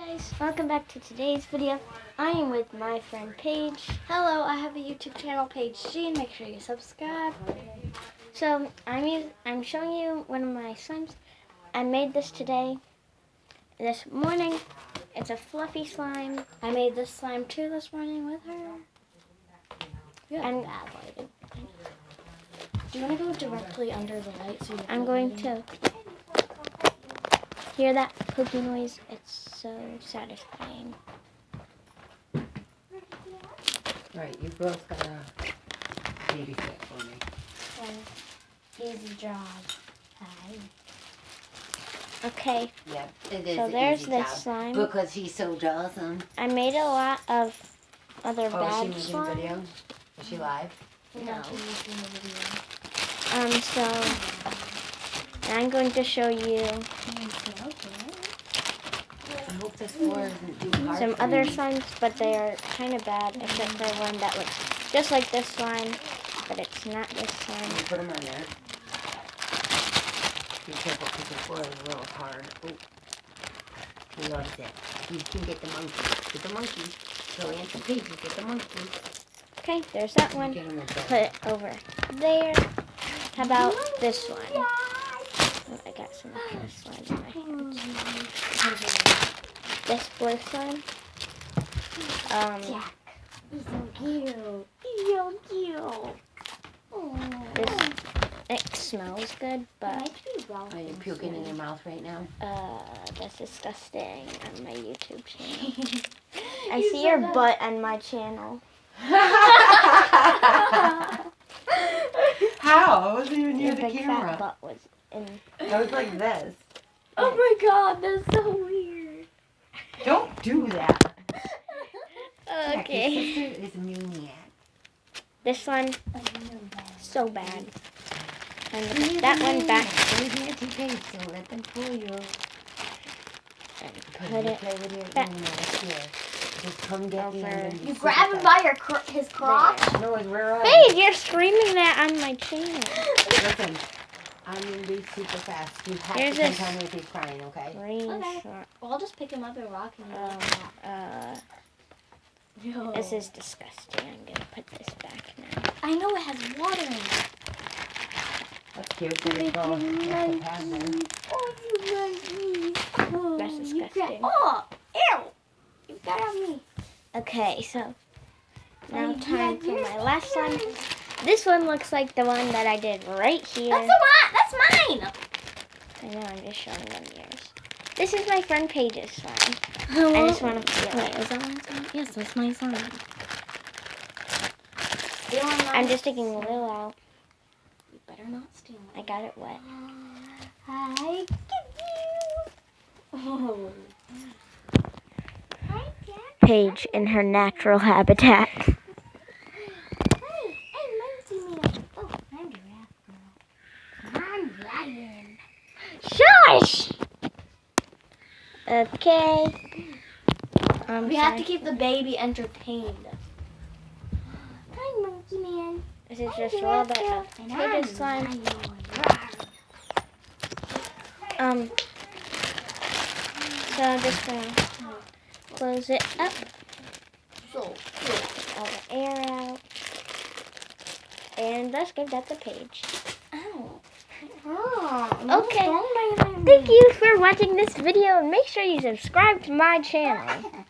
guys, welcome back to today's video. I am with my friend Paige. Hello, I have a YouTube channel, Paige G. Make sure you subscribe. So I'm showing you one of my slimes. I made this today, this morning. It's a fluffy slime. I made this slime too this morning with her. And bad lighting. Do you want to go directly under the light? So I'm going to hear that pookie noise. It's so satisfying. Right, you girls gotta babysit for me. Easy job. Hi. Okay, Yep, it is so an there's easy this job, slime. because he's so awesome. I made a lot of other Oh, is bad she making a slime. video? Is she live? No. So I'm going to show you I hope this floor isn't too hard some for other you. slimes, but they are kind of bad, except for one that looks just like this slime, but it's not this You slime. put them on there. Be careful, because the floor is a little hard. Oh, he loves it. You can get the monkey. Get the monkey. Go Auntie Paige, get the monkey. Okay, there's that one. Get him a Put bed. it over there. How about this one? Oh, I got some extra slime in my hands. This blue slime. Jack. He's so cute. He's so cute. This, it smells good, but Are you puking in your mouth right now? that's disgusting on my YouTube channel. I see your butt on my channel. How? I wasn't even Your near the big fat camera. butt was in. I was like this. Oh my god, that's so weird. Don't do that. Heck, Okay. your sister is a maniac. This one, so bad. And that one back. Leave Auntie Paige, so let them pull you. And Because put you it play with your back. animals here. Just come get the Over. end and be You super grab him fast. by his crotch. No, it's where I Hey, you're screaming that on my channel. Listen, I'm going to be super fast. You have Here's to this. tell me if he's crying, okay? Green Okay. slime. Well, I'll just pick him up and rock him. No. This is disgusting. I'm gonna put this back now. I know it has water in it. That's cute. There you go. That's the pad there. Oh, you like me. Oh, That's you disgusting. Oh, ew. You got on me. Okay, so now You time got for yours. my last slime. This one looks like the one that I did right here. That's mine. I know, I'm just showing them yours. This is my friend Paige's slime. I just want to feel it. Is that my slime? Yes, that's my slime. I'm just taking a little out. You better not steal I got it wet. Hi, Oh. Hi, Jack. Paige in her natural habitat. Hey, Monkey Man. Oh, I'm giraffe girl. I'm lion. Shush! Okay. We have to keep the baby entertained. Hi, Monkey Man. This is just a little bit of And Paige's slime. So I'm just gonna close it up, So, all the air out, and let's give that to Paige. ow. Okay. Thank you for watching this video, and make sure you subscribe to my channel.